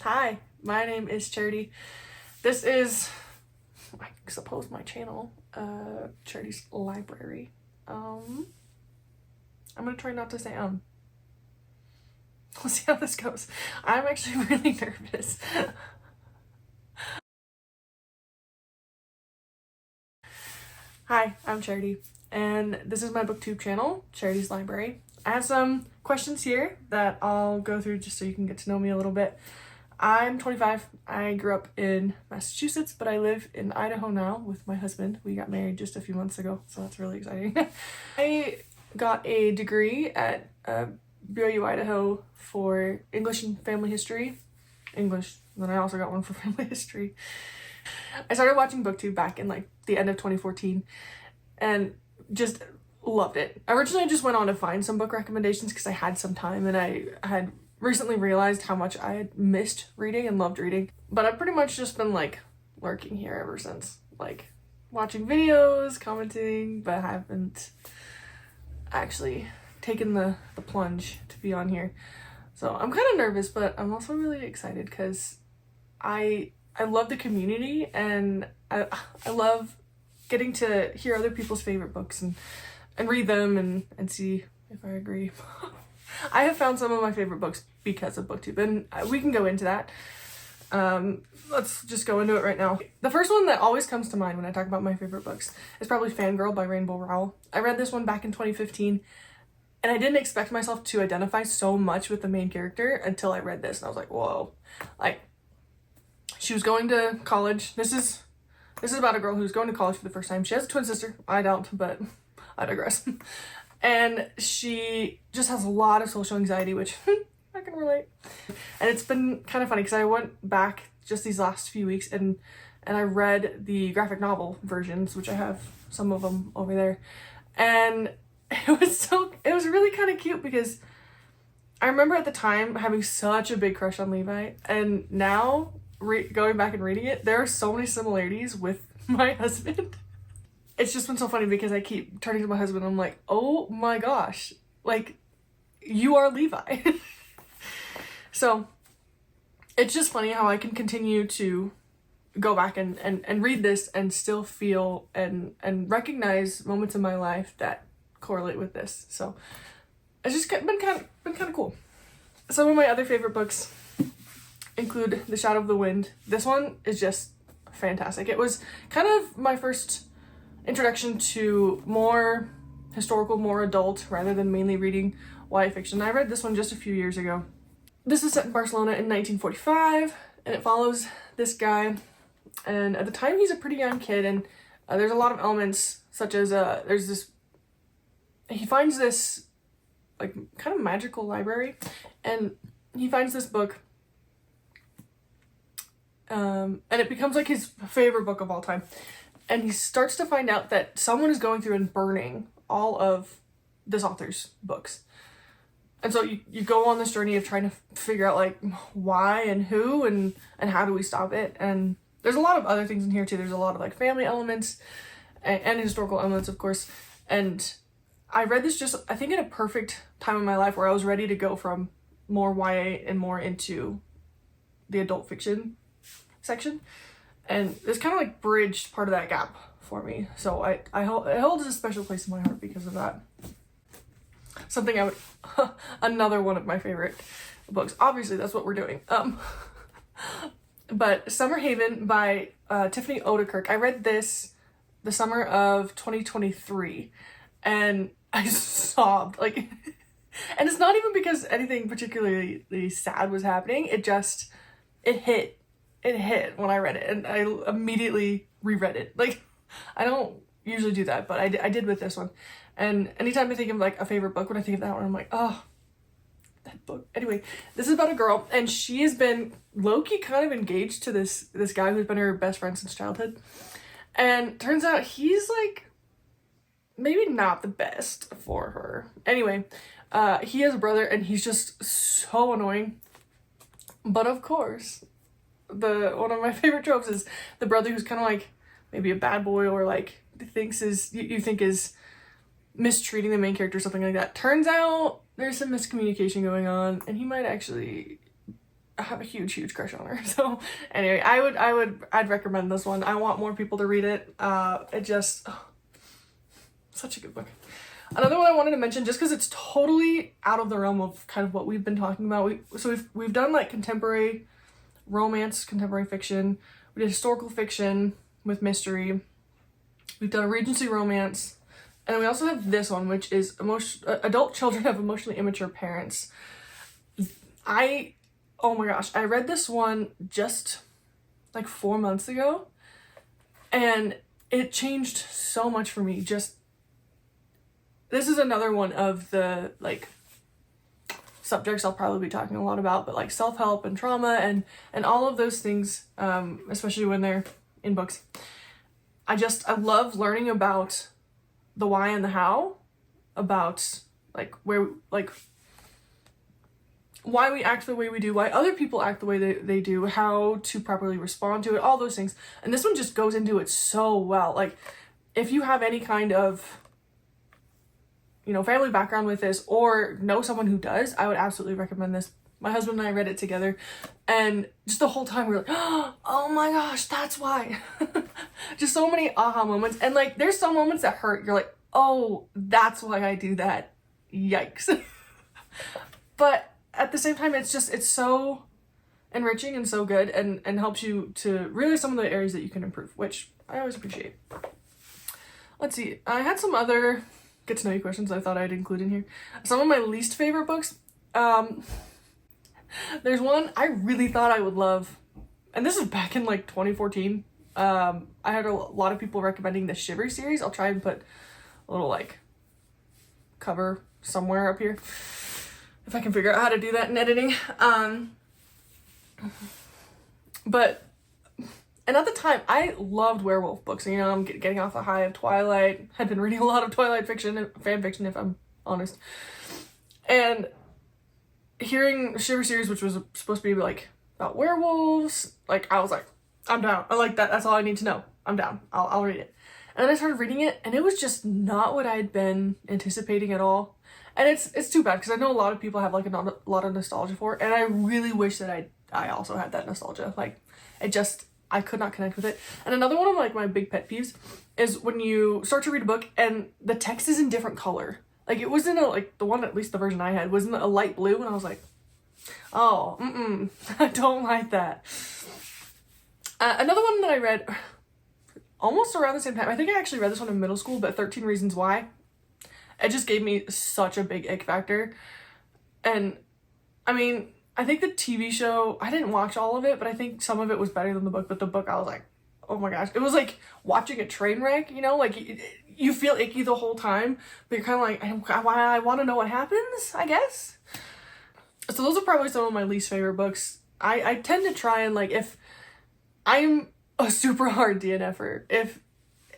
Hi, my name is Charity. This is, I suppose, my channel, Charity's Library. I'm gonna try not to say We'll see how this goes. I'm actually really nervous. Hi, I'm Charity, and this is my booktube channel, Charity's Library. I have some questions here that I'll go through just so you can get to know me a little bit. I'm 25. I grew up in Massachusetts, but I live in Idaho now with my husband. We got married just a few months ago, so that's really exciting. I got a degree at BYU, Idaho for English and Family History. English, and then I also got one for Family History. I started watching booktube back in like the end of 2014 and just loved it. Originally I just went on to find some book recommendations because I had some time, and I had recently realized how much I had missed reading and loved reading. But I've pretty much just been like lurking here ever since, like watching videos, commenting, but I haven't actually taken the plunge to be on here. So I'm kind of nervous, but I'm also really excited because I love the community, and I love getting to hear other people's favorite books and read them and see if I agree. I have found some of my favorite books because of booktube, and we can go into that. Let's just go into it right now. The first one that always comes to mind when I talk about my favorite books is probably Fangirl by Rowell. I read this one back in 2015, and I didn't expect myself to identify so much with the main character until I read this, and I was like, whoa. Like, she was going to college. This is about a girl who's going to college for the first time. She has a twin sister. I don't, but I digress. And she just has a lot of social anxiety, which I can relate. And it's been kind of funny because I went back just these last few weeks and I read the graphic novel versions, which I have some of them over there. And it was really kind of cute because I remember at the time having such a big crush on Levi, and now going back and reading it, there are so many similarities with my husband. It's just been so funny because I keep turning to my husband and I'm like, oh my gosh, like, you are Levi. So it's just funny how I can continue to go back and read this and still feel and recognize moments in my life that correlate with this. So it's just been kind of cool. Some of my other favorite books include The Shadow of the Wind. This one is just fantastic. It was kind of my first introduction to more historical, more adult, rather than mainly reading YA fiction. I read this one just a few years ago. This is set in Barcelona in 1945, and it follows this guy, and at the time he's a pretty young kid, and there's a lot of elements such as he finds this like kind of magical library, and he finds this book, and it becomes like his favorite book of all time. And he starts to find out that someone is going through and burning all of this author's books. And so you go on this journey of trying to figure out like why and who and how do we stop it. And there's a lot of other things in here too. There's a lot of like family elements and historical elements, of course. And I read this just, I think, in a perfect time in my life where I was ready to go from more YA and more into the adult fiction section. And this kind of like bridged part of that gap for me. So it holds a special place in my heart because of that. Something I would, another one of my favorite books. Obviously, that's what we're doing. But Summerhaven by Tiffany Odekirk. I read this the summer of 2023, and I sobbed. Like, and it's not even because anything particularly sad was happening. It hit. It hit when I read it, and I immediately reread it. Like, I don't usually do that, but I did with this one. And anytime I think of like a favorite book, when I think of that one, I'm like, oh, that book. Anyway, this is about a girl, and she has been low-key kind of engaged to this guy who's been her best friend since childhood. And turns out he's like maybe not the best for her. Anyway, he has a brother, and he's just so annoying. But of course, one of my favorite tropes is the brother who's kind of like maybe a bad boy, or like you think is mistreating the main character or something like that. Turns out there's some miscommunication going on, and he might actually have a huge crush on her. So anyway, I'd recommend this one. I want more people to read it. Such a good book. Another one I wanted to mention, just because it's totally out of the realm of kind of what we've been talking about. We've done like contemporary romance, contemporary fiction. We did historical fiction with mystery. We've done a Regency romance. And we also have this one, which is adult children of emotionally immature parents. Oh my gosh, I read this one just like 4 months ago, and it changed so much for me. This is another one of the like subjects I'll probably be talking a lot about, but like self-help and trauma and all of those things, especially when they're in books. I love learning about the why and the how, about like why we act the way we do, why other people act the way they do, how to properly respond to it, all those things. And this one just goes into it so well. Like, if you have any kind of, you know, family background with this, or know someone who does, I would absolutely recommend this. My husband and I read it together, and just the whole time we were like, oh my gosh, that's why. Just so many aha moments. And like, there's some moments that hurt. You're like, oh, that's why I do that. Yikes. But at the same time, it's so enriching and so good, and helps you to realize some of the areas that you can improve, which I always appreciate. Let's see. I had some other get to know you questions I thought I'd include in here. Some of my least favorite books. There's one I really thought I would love, and this is back in like 2014. I had a lot of people recommending the Shiver series. I'll try and put a little like cover somewhere up here if I can figure out how to do that in editing. And at the time, I loved werewolf books. You know, I'm getting off the high of Twilight. Had been reading a lot of Twilight fiction and fan fiction, if I'm honest. And hearing Shiver series, which was supposed to be like about werewolves, like I was like, I'm down. I like that. That's all I need to know. I'm down. I'll read it. And then I started reading it, and it was just not what I'd been anticipating at all. And it's too bad, because I know a lot of people have like a lot of nostalgia for it, and I really wish that I also had that nostalgia. Like, I could not connect with it. And another one of like my big pet peeves is when you start to read a book and the text is in different color. Like, it was in the one, at least the version I had, was in a light blue, and I was like, oh, I don't like that. Another one that I read almost around the same time, I think I actually read this one in middle school, but 13 Reasons Why. It just gave me such a big ick factor. And I mean, I think the TV show, I didn't watch all of it, but I think some of it was better than the book. But the book, I was like, oh my gosh. It was like watching a train wreck, you know? Like, you feel icky the whole time, but you're kind of like, I want to know what happens, I guess. So those are probably some of my least favorite books. I tend to try and, like, if I'm a super hard DNFer, if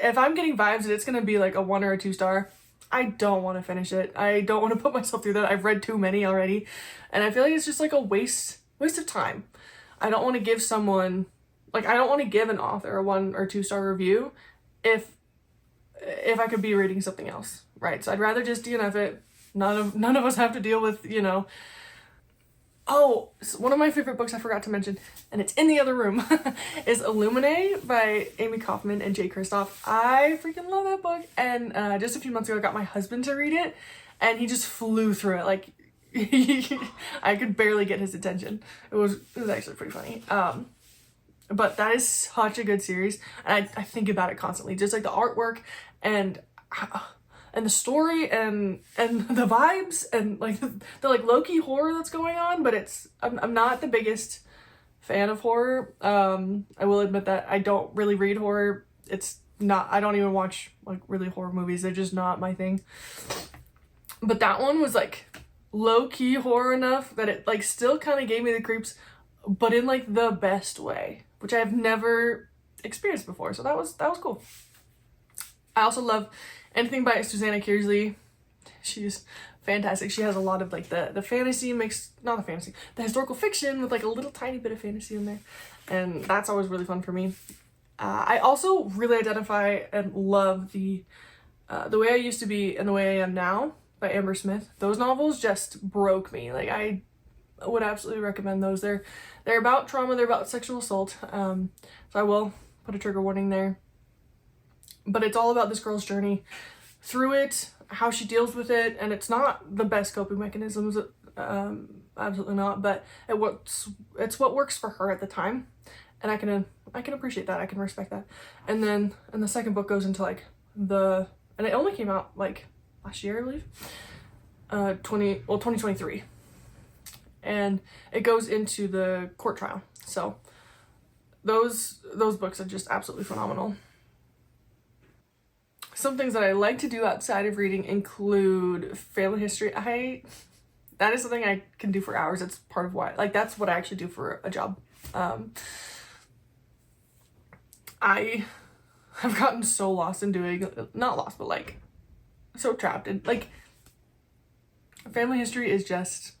I'm getting vibes that it's going to be like a 1 or a 2 star, I don't want to finish it. I don't want to put myself through that. I've read too many already, and I feel like it's just like a waste of time. I don't want to give someone, like, I don't want to give an author a 1 or 2 star review if I could be reading something else, right? So I'd rather just DNF it. None of us have to deal with, you know. Oh, one of my favorite books I forgot to mention, and it's in the other room, is Illuminae by Amie Kaufman and Kristoff. I freaking love that book, and just a few months ago I got my husband to read it, and he just flew through it. Like, I could barely get his attention. It was actually pretty funny. But that is such a good series, and I think about it constantly. Just like the artwork and the story and the vibes and like the like low-key horror that's going on, but I'm not the biggest fan of horror. I will admit that I don't really read horror. I don't even watch like really horror movies. They're just not my thing. But that one was like low-key horror enough that it like still kind of gave me the creeps, but in like the best way, which I've never experienced before. So that was cool. I also love anything by Susanna Kearsley. She's fantastic. She has a lot of like the fantasy mixed, not the fantasy, the historical fiction with like a little tiny bit of fantasy in there, and that's always really fun for me. I also really identify and love the Way I Used to Be and The Way I Am Now by Amber Smith. Those novels just broke me. Like, I would absolutely recommend those. They're about trauma, they're about sexual assault, so I will put a trigger warning there. But it's all about this girl's journey through it, how she deals with it, and it's not the best coping mechanisms, absolutely not, but it's what works for her at the time, and I can appreciate that, I can respect that. And then, and the second book goes into like and it only came out like last year, I believe, 2023, and it goes into the court trial. So those books are just absolutely phenomenal. Some things that I like to do outside of reading include family history. That is something I can do for hours. It's part of why, like, that's what I actually do for a job. I have gotten so lost in doing, not lost, but like so trapped in, like, family history is just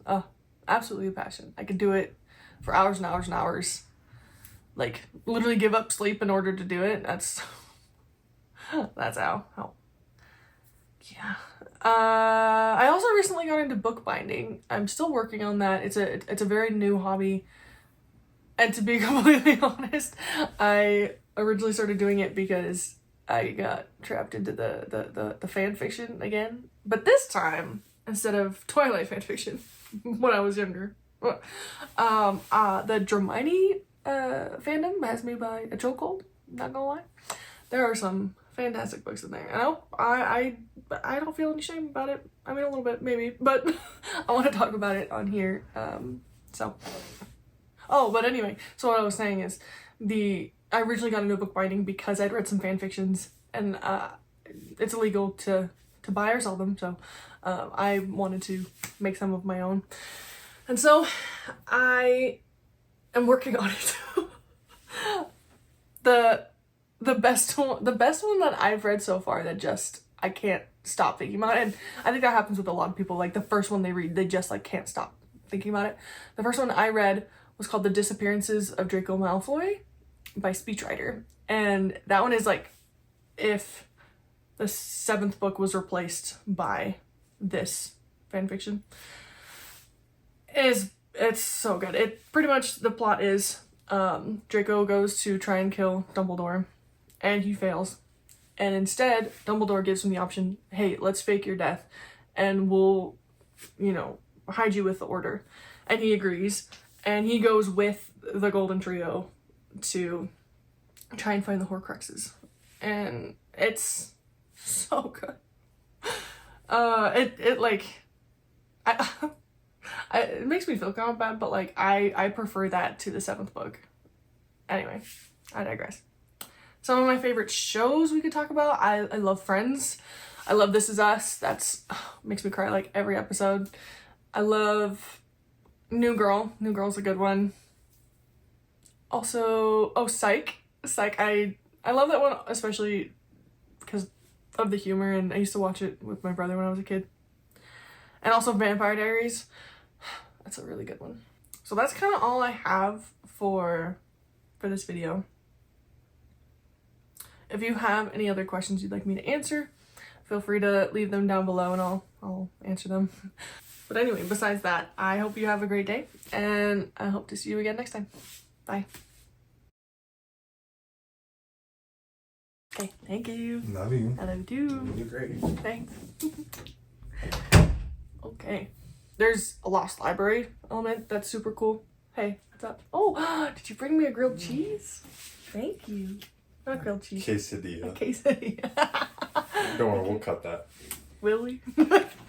absolutely a passion. I could do it for hours and hours and hours, like literally give up sleep in order to do it. That's how yeah. I also recently got into bookbinding. I'm still working on that. It's a very new hobby, and to be completely honest, I originally started doing it because I got trapped into the fan fiction again, but this time instead of Twilight fan fiction when I was younger. The Dramini fandom has me by a chokehold, not gonna lie. There are some fantastic books in there, and I don't feel any shame about it. I mean, a little bit maybe, but I want to talk about it on here. But anyway, so what I was saying is I originally got into bookbinding because I'd read some fan fictions, and it's illegal to buy or sell them, so I wanted to make some of my own, and so I am working on it. The best one that I've read so far that just I can't stop thinking about it, and I think that happens with a lot of people. Like, the first one they read, they just like can't stop thinking about it. The first one I read was called The Disappearances of Draco Malfoy by Speechwriter, and that one is like if the 7th book was replaced by this fanfiction. It's so good. It pretty much, the plot is Draco goes to try and kill Dumbledore, and he fails, and instead Dumbledore gives him the option, hey, let's fake your death and we'll, hide you with the Order, and he agrees, and he goes with the Golden Trio to try and find the Horcruxes, and it's so good. It makes me feel kind of bad, but like I prefer that to the 7th book. Anyway, I digress. Some of my favorite shows we could talk about. I love Friends. I love This Is Us. That's makes me cry like every episode. I love New Girl. New Girl's a good one. Also, Psych. I love that one, especially because of the humor, and I used to watch it with my brother when I was a kid. And also Vampire Diaries. That's a really good one. So that's kind of all I have for this video. If you have any other questions you'd like me to answer, feel free to leave them down below and I'll answer them. But anyway, besides that, I hope you have a great day, and I hope to see you again next time. Bye. Okay, thank you. Love you. I love you too. You're great. Thanks. Okay. There's a lost library element that's super cool. Hey, what's up? Oh, did you bring me a grilled cheese? Thank you. Not grilled cheese. Quesadilla. A quesadilla. Don't worry, we'll cut that. Will we?